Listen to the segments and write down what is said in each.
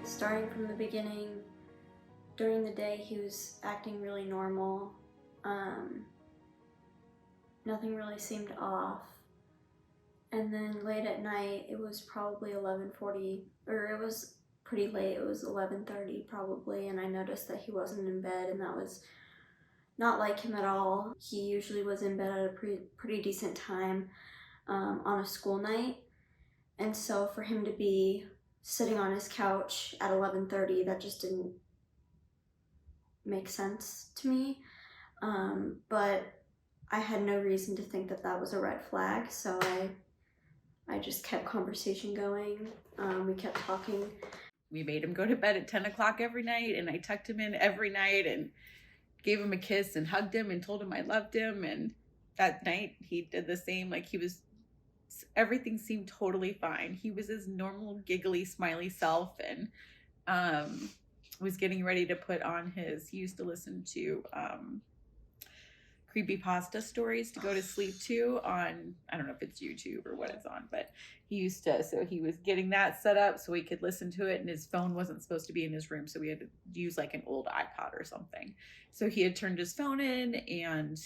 Starting from the beginning, during the day he was acting really normal. Nothing really seemed off. And then late at night, it was probably 11:40, or it was pretty late, it was 11:30 probably, and I noticed that he wasn't in bed, and that was not like him at all. He usually was in bed at a pretty decent time on a school night, and so for him to be sitting on his couch at 11:30, that just didn't make sense to me. But I had no reason to think that that was a red flag, so I just kept conversation going. We kept talking. We made him go to bed at 10 o'clock every night, and I tucked him in every night and gave him a kiss and hugged him and told him I loved him. And that night he did the same. Like, everything seemed totally fine. He was his normal, giggly, smiley self, and was getting ready to put on he used to listen to creepypasta stories to go to sleep to on, I don't know if it's YouTube or what it's on, but so he was getting that set up so he could listen to it, and his phone wasn't supposed to be in his room, so we had to use like an old iPod or something. So he had turned his phone in, and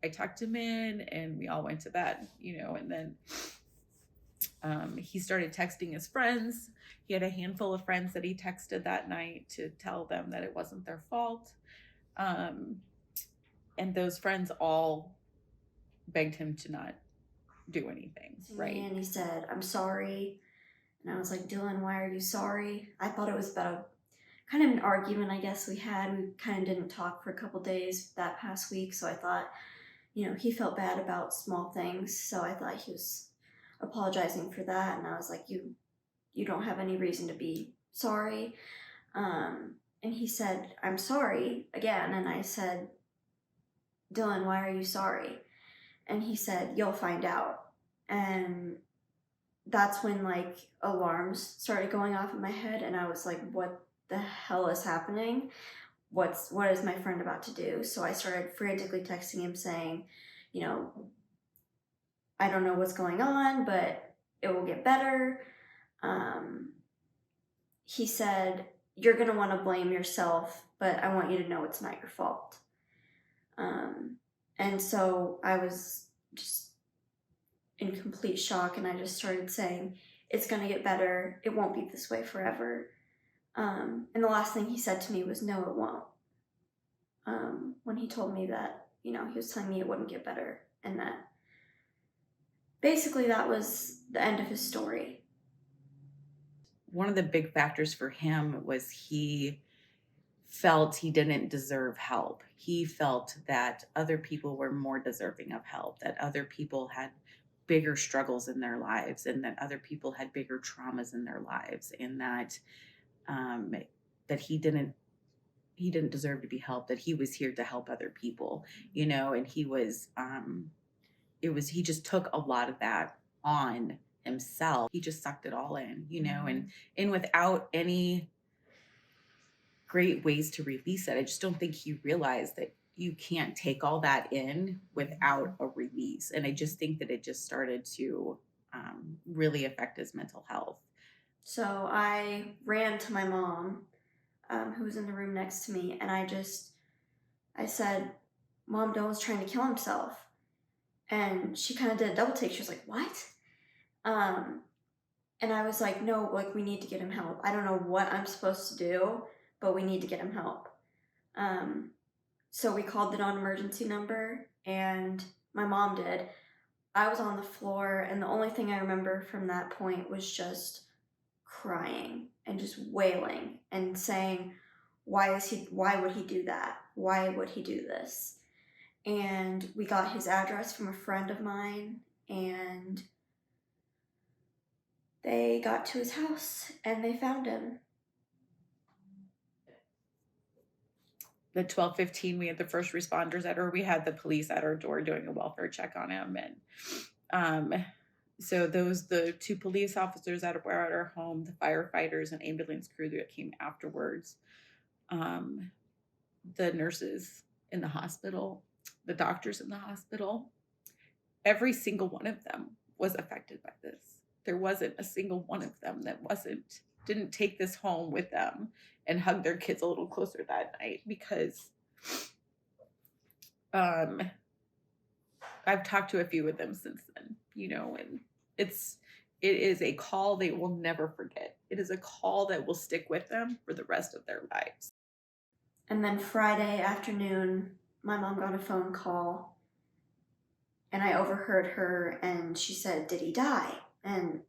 I tucked him in, and we all went to bed, and then he started texting his friends. He had a handful of friends that he texted that night to tell them that it wasn't their fault. And those friends all begged him to not do anything, right? And he said, "I'm sorry." And I was like, "Dylan, why are you sorry?" I thought it was about a kind of an argument, I guess, we had. We kind of didn't talk for a couple days that past week, so I thought, he felt bad about small things, so I thought he was apologizing for that, and I was like, you don't have any reason to be sorry. And he said, "I'm sorry," again, and I said, "Dylan, why are you sorry?" And he said, "You'll find out." And that's when like alarms started going off in my head, and I was like, what the hell is happening? What is my friend about to do? So I started frantically texting him saying, I don't know what's going on, but it will get better. He said, "You're going to want to blame yourself, but I want you to know it's not your fault." And so I was just in complete shock, and I just started saying, "It's going to get better. It won't be this way forever." And the last thing he said to me was, "No, it won't." When he told me that, he was telling me it wouldn't get better, and that basically that was the end of his story. One of the big factors for him was he felt he didn't deserve help. He felt that other people were more deserving of help, that other people had bigger struggles in their lives, and that other people had bigger traumas in their lives, and that that he didn't deserve to be helped, that he was here to help other people, and he just took a lot of that on himself. He just sucked it all in, and without any great ways to release it. I just don't think he realized that you can't take all that in without a release. And I just think that it just started to really affect his mental health. So I ran to my mom, who was in the room next to me, and I said, "Mom, Dylan's trying to kill himself." And she kind of did a double take. She was like, what? And I was like, no, like, we need to get him help. I don't know what I'm supposed to do, but we need to get him help. So we called the non-emergency number, and my mom did. I was on the floor, and the only thing I remember from that point was just crying and just wailing and saying, why would he do that? Why would he do this? And we got his address from a friend of mine, and they got to his house and they found him. The 12:15, we had the first responders we had the police at our door doing a welfare check on him. And so the 2 police officers that were at our home, the firefighters and ambulance crew that came afterwards, the nurses in the hospital, the doctors in the hospital, every single one of them was affected by this. There wasn't a single one of them that didn't take this home with them and hug their kids a little closer that night, because I've talked to a few of them since then, and it is a call they will never forget. It is a call that will stick with them for the rest of their lives. And then Friday afternoon, my mom got a phone call, and I overheard her, and she said, did he die? And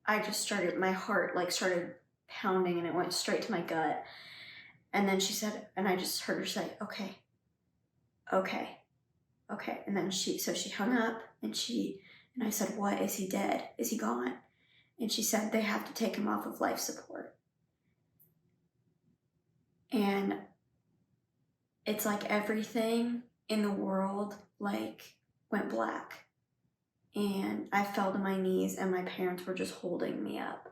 I just my heart started pounding, and it went straight to my gut. And then she said, and I just heard her say, okay. And then she hung up, and I said, what, is he dead? Is he gone? And she said, they have to take him off of life support. And it's like everything in the world went black. And I fell to my knees, and my parents were just holding me up.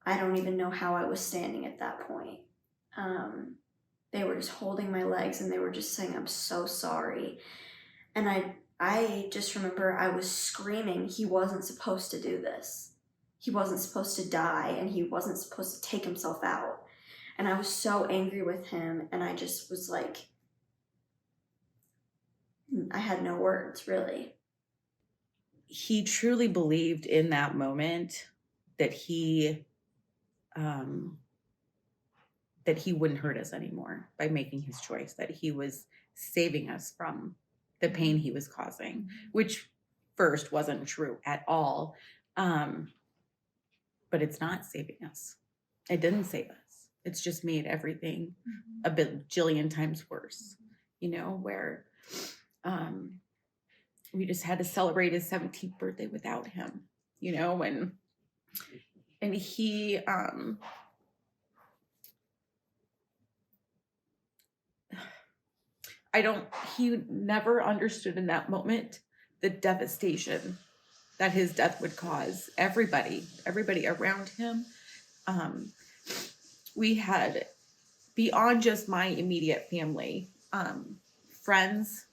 I don't even know how I was standing at that point. They were just holding my legs, and they were just saying, I'm so sorry. And I just remember I was screaming, he wasn't supposed to do this. He wasn't supposed to die, and he wasn't supposed to take himself out. And I was so angry with him, and I just was like, I had no words, really. He truly believed in that moment that he wouldn't hurt us anymore by making his choice, that he was saving us from the pain he was causing, which first wasn't true at all. But it's not saving us. It didn't save us. It's just made everything a bajillion times worse, where we just had to celebrate his 17th birthday without him, and he he never understood in that moment the devastation that his death would cause everybody around him. We had, beyond just my immediate family, friends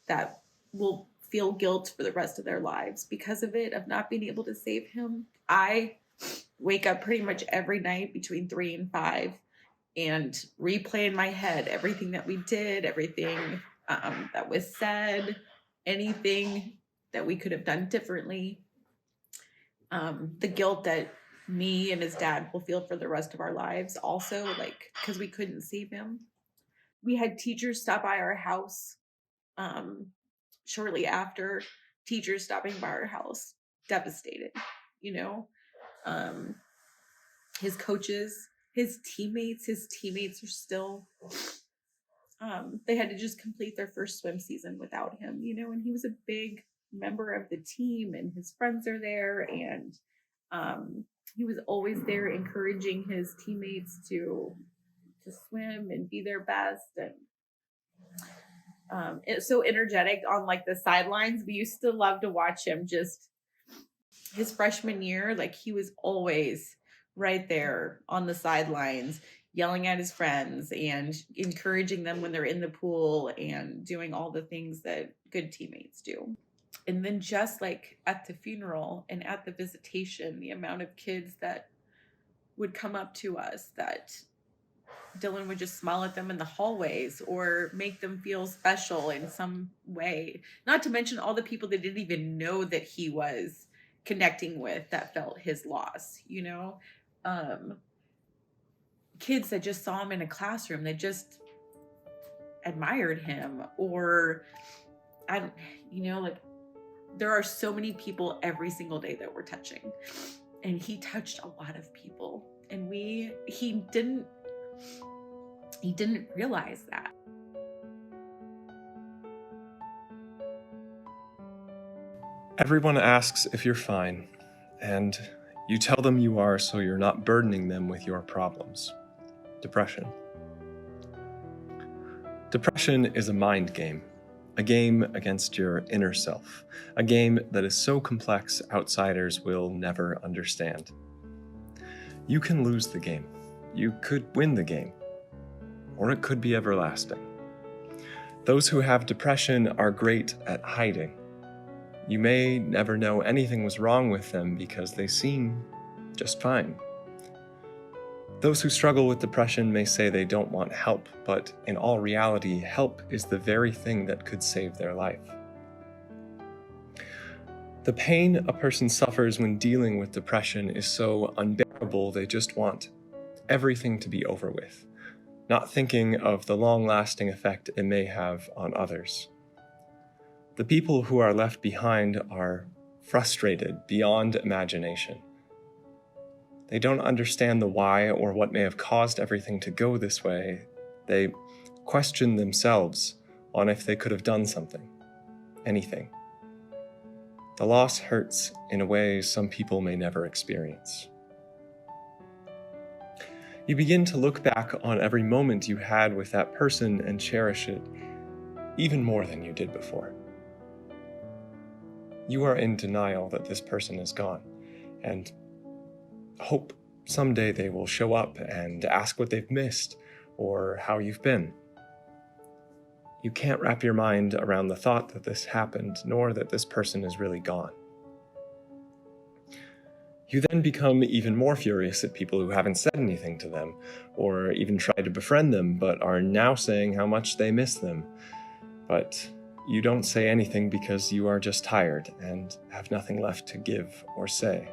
that will feel guilt for the rest of their lives because of it, of not being able to save him. I wake up pretty much every night between 3 and 5 and replay in my head everything that we did, everything that was said, anything that we could have done differently. The guilt that me and his dad will feel for the rest of our lives also, because we couldn't save him. We had teachers stop by our house shortly after, teachers stopping by our house, devastated, his coaches, his teammates are still, they had to just complete their first swim season without him, and he was a big member of the team, and his friends are there, and he was always there encouraging his teammates to swim and be their best. And it's so energetic on the sidelines. We used to love to watch him. Just his freshman year, he was always right there on the sidelines, yelling at his friends and encouraging them when they're in the pool and doing all the things that good teammates do. And then just at the funeral and at the visitation, the amount of kids that would come up to us that Dylan would just smile at them in the hallways or make them feel special in some way. Not to mention all the people that didn't even know that he was connecting with that felt his loss, you know? Kids that just saw him in a classroom, that just admired him, or like there are so many people every single day that we're touching, and he touched a lot of people, and he didn't realize that. Everyone asks if you're fine, and you tell them you are so you're not burdening them with your problems. Depression. Depression is a mind game, a game against your inner self, a game that is so complex outsiders will never understand. You can lose the game. You could win the game, or it could be everlasting. Those who have depression are great at hiding. You may never know anything was wrong with them because they seem just fine. Those who struggle with depression may say they don't want help, but in all reality, help is the very thing that could save their life. The pain a person suffers when dealing with depression is so unbearable they just want everything to be over with, not thinking of the long-lasting effect it may have on others. The people who are left behind are frustrated beyond imagination. They don't understand the why or what may have caused everything to go this way. They question themselves on if they could have done something, anything. The loss hurts in a way some people may never experience. You begin to look back on every moment you had with that person and cherish it even more than you did before. You are in denial that this person is gone, and hope someday they will show up and ask what they've missed or how you've been. You can't wrap your mind around the thought that this happened, nor that this person is really gone. You then become even more furious at people who haven't said anything to them, or even tried to befriend them, but are now saying how much they miss them. But you don't say anything because you are just tired and have nothing left to give or say.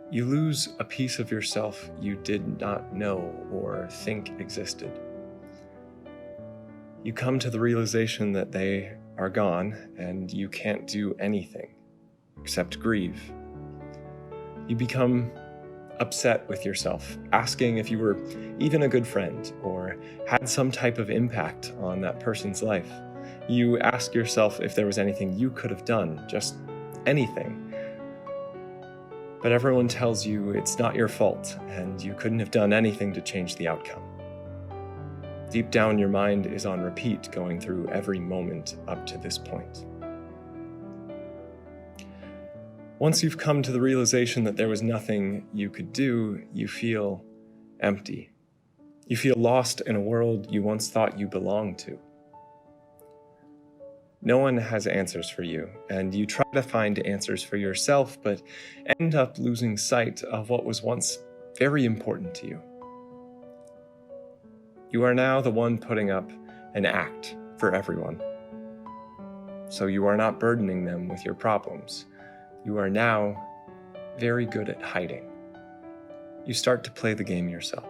You lose a piece of yourself you did not know or think existed. You come to the realization that they are gone and you can't do anything except grieve. You become upset with yourself, asking if you were even a good friend or had some type of impact on that person's life. You ask yourself if there was anything you could have done, just anything. But everyone tells you it's not your fault and you couldn't have done anything to change the outcome. Deep down, your mind is on repeat, going through every moment up to this point. Once you've come to the realization that there was nothing you could do, you feel empty. You feel lost in a world you once thought you belonged to. No one has answers for you, and you try to find answers for yourself, but end up losing sight of what was once very important to you. You are now the one putting up an act for everyone. So you are not burdening them with your problems. You are now very good at hiding. You start to play the game yourself.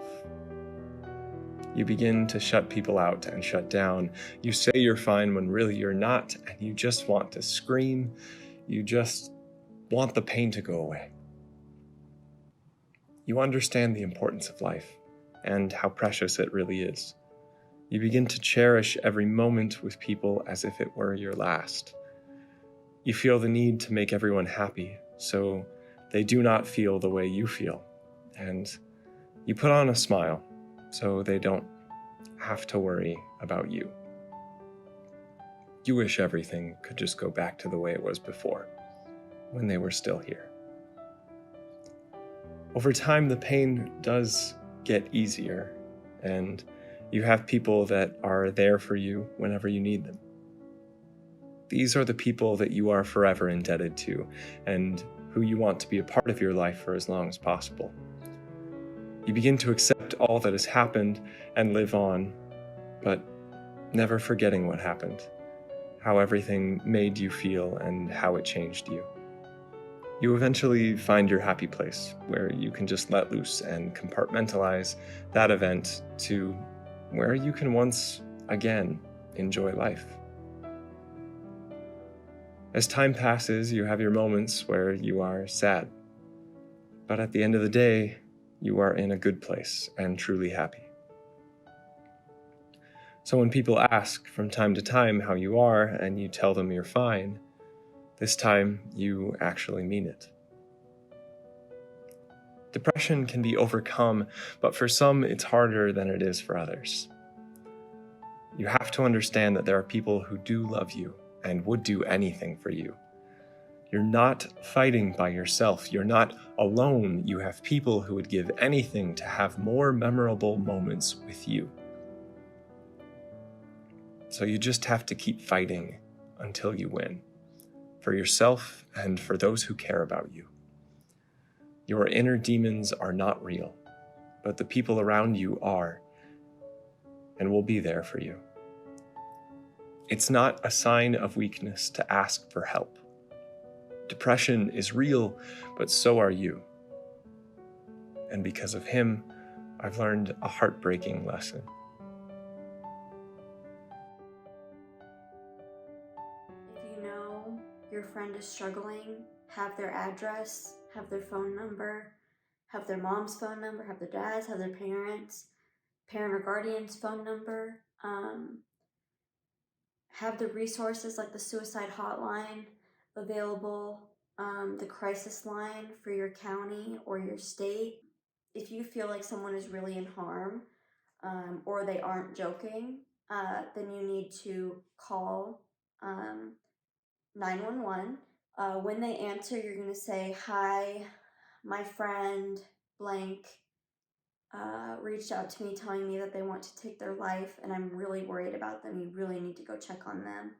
You begin to shut people out and shut down. You say you're fine when really you're not, and you just want to scream. You just want the pain to go away. You understand the importance of life and how precious it really is. You begin to cherish every moment with people as if it were your last. You feel the need to make everyone happy, so they do not feel the way you feel. And you put on a smile, so they don't have to worry about you. You wish everything could just go back to the way it was before, when they were still here. Over time, the pain does get easier, and you have people that are there for you whenever you need them. These are the people that you are forever indebted to, and who you want to be a part of your life for as long as possible. You begin to accept all that has happened and live on, but never forgetting what happened, how everything made you feel and how it changed you. You eventually find your happy place where you can just let loose and compartmentalize that event to where you can once again enjoy life. As time passes, you have your moments where you are sad, but at the end of the day, you are in a good place and truly happy. So when people ask from time to time how you are and you tell them you're fine, this time you actually mean it. Depression can be overcome, but for some it's harder than it is for others. You have to understand that there are people who do love you and would do anything for you. You're not fighting by yourself. You're not alone. You have people who would give anything to have more memorable moments with you. So you just have to keep fighting until you win, for yourself and for those who care about you. Your inner demons are not real, but the people around you are, and will be there for you. It's not a sign of weakness to ask for help. Depression is real, but so are you. And because of him, I've learned a heartbreaking lesson. If you know your friend is struggling, have their address, have their phone number, have their mom's phone number, have their dad's, have their parents, parent or guardian's phone number, have the resources like the suicide hotline available, the crisis line for your county or your state. If you feel like someone is really in harm, or they aren't joking, then you need to call 911. When they answer, you're going to say, "Hi, my friend blank reached out to me telling me that they want to take their life and I'm really worried about them. You really need to go check on them."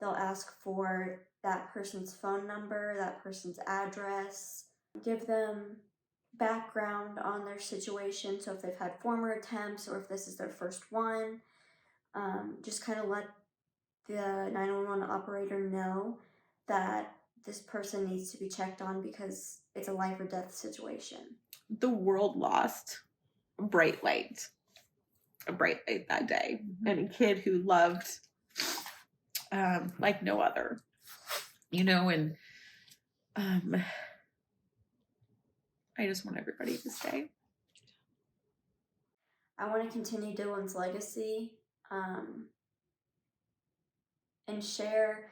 They'll ask for that person's phone number, that person's address, give them background on their situation. So if they've had former attempts or if this is their first one, just kind of let the 911 operator know that this person needs to be checked on because it's a life or death situation. The world lost a bright light that day, and a kid who loved like no other, and I just want everybody to stay. I want to continue Dylan's legacy and share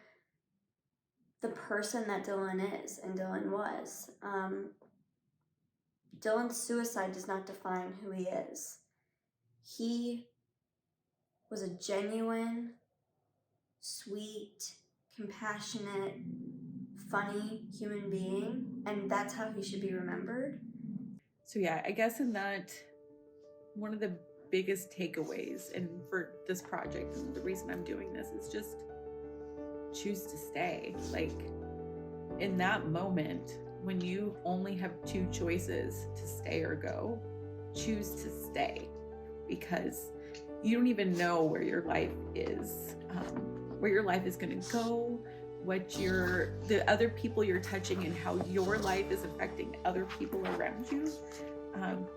the person that Dylan is and Dylan was. Dylan's suicide does not define who he is. He was a genuine, sweet, compassionate, funny human being, and that's how he should be remembered. So yeah, I guess in that, one of the biggest takeaways and for this project, and the reason I'm doing this, is just choose to stay. Like, in that moment when you only have two choices, to stay or go, choose to stay, because you don't even know where your life is, going to go, what the other people you're touching and how your life is affecting other people around you.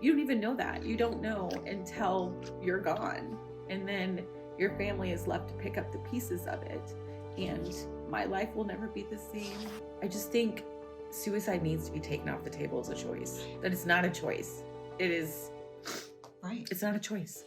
You don't even know that. You don't know until you're gone, and then your family is left to pick up the pieces of it, and my life will never be the same. I just think suicide needs to be taken off the table as a choice. That it's not a choice. It is. Right. It's not a choice.